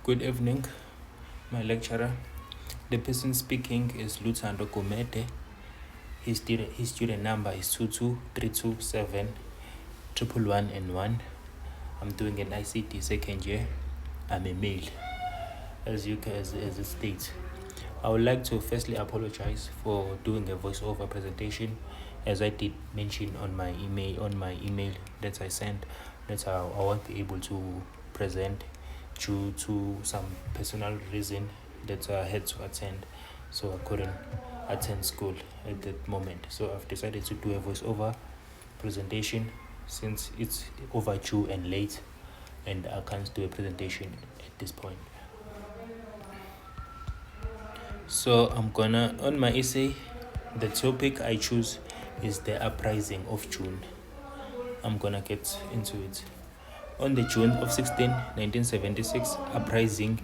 Good evening, my lecturer. The person speaking is Luthando Gomede. His student number is 22327 I'm doing an ICT second year. I'm a male, as it states. I would like to firstly apologize for doing a voiceover presentation, as I did mention on my email that I sent, that I won't be able to present due to some personal reason that I had to attend, so I couldn't attend school at that moment. So I've decided to do a voiceover presentation since it's overdue and late, and I can't do a presentation at this point. So on my essay, the topic I choose is the uprising of June. I'm gonna get into it. On the June of 1976 uprising,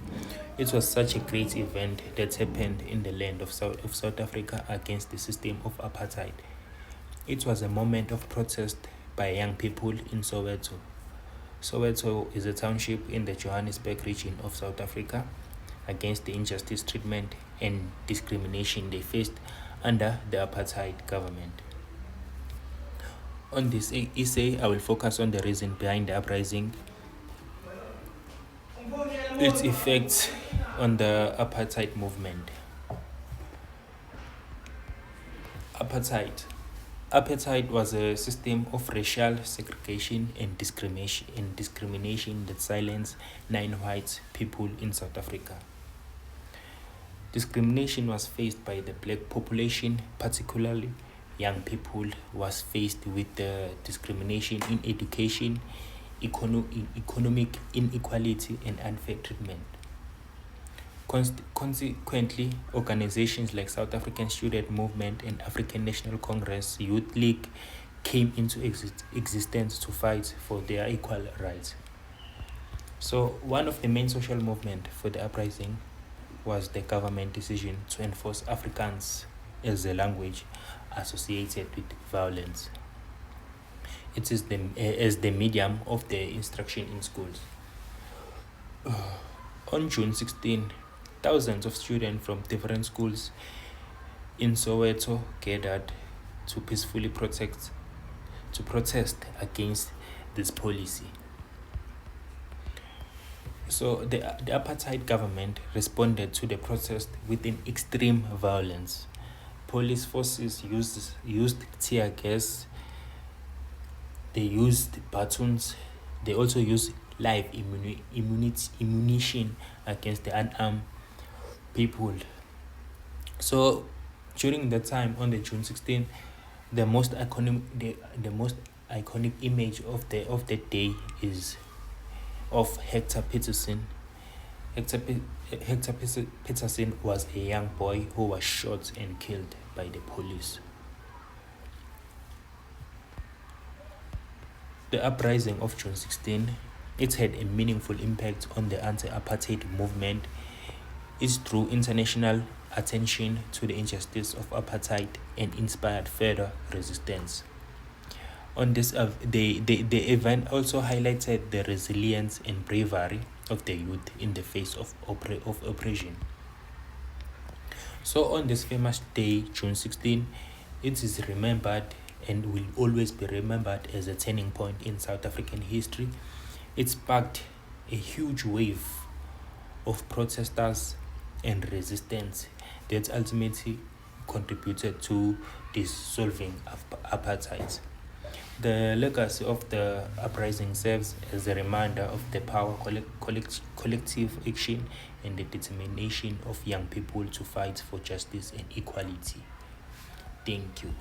it was such a great event that happened in the land of South Africa against the system of apartheid. It was a moment of protest by young people in Soweto. Soweto is a township in the Johannesburg region of South Africa, against the injustice, treatment and discrimination they faced under the apartheid government. On this essay, I will focus on the reason behind the uprising, its effects on the apartheid movement. Apartheid was a system of racial segregation and discrimination that silenced 9 white people in South Africa. Discrimination was faced by the black population, particularly young people, was faced with the discrimination in education, economic inequality and unfair treatment. Consequently, organizations like South African Student Movement and African National Congress Youth League came into existence to fight for their equal rights. So one of the main social movements for the uprising was the government decision to enforce Afrikaans as a language associated with violence. It is as the medium of the instruction in schools. On June 16, thousands of students from different schools in Soweto gathered to peacefully protest against this policy. So the apartheid government responded to the protest with an extreme violence. Police forces used tear gas, they used batons, they also used live ammunition against the unarmed people. So during that time, on the June 16, the most iconic image of the day is of Hector Peterson. Hector Peterson was a young boy who was shot and killed by the police. The uprising of June 16, it had a meaningful impact on the anti-apartheid movement. It drew international attention to the injustice of apartheid and inspired further resistance. On this, the event also highlighted the resilience and bravery of the youth in the face of oppression. So on this famous day, June 16, it is remembered and will always be remembered as a turning point in South African history. It sparked a huge wave of protesters and resistance that ultimately contributed to dissolving apartheid. The legacy of the uprising serves as a reminder of the power collective action and the determination of young people to fight for justice and equality. Thank you.